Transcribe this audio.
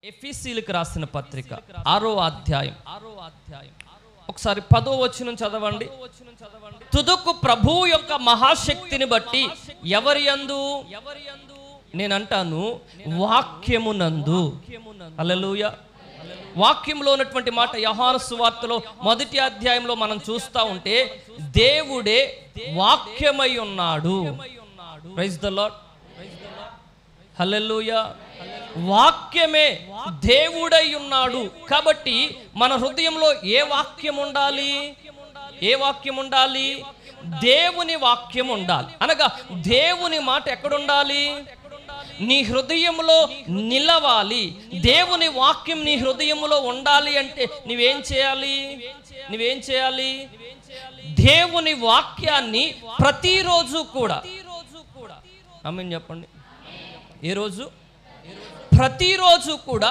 ఎఫెసీయులకు రాసిన పత్రిక 6వ అధ్యాయం ఒకసారి 10వ వచనం చదవండి. తుదకు ప్రభువు యొక్క మహాశక్తిని బట్టి ఎవరి యందు, నేను అంటాను వాక్యమునందు. హల్లెలూయా. వాక్యంలో ఉన్నటువంటి మాట యోహాను సువార్తలో 1వ అధ్యాయంలో మనం చూస్తా ఉంటే దేవుడే వాక్యమై ఉన్నాడు. Praise the Lord. హల్లెలూయా. వాక్యమే దేవుడై ఉన్నాడు. కాబట్టి మన హృదయంలో ఏ వాక్యం ఉండాలి? ఏ వాక్యం ఉండాలి? దేవుని వాక్యం ఉండాలి. అనగా దేవుని మాట ఎక్కడుండాలి? నీ హృదయంలో నిలవాలి. దేవుని వాక్యం నీ హృదయంలో ఉండాలి అంటే నువ్వేం చేయాలి? దేవుని వాక్యాన్ని ప్రతిరోజు కూడా, ఆమేన్ చెప్పండి. ఏ రోజు? ప్రతిరోజు కూడా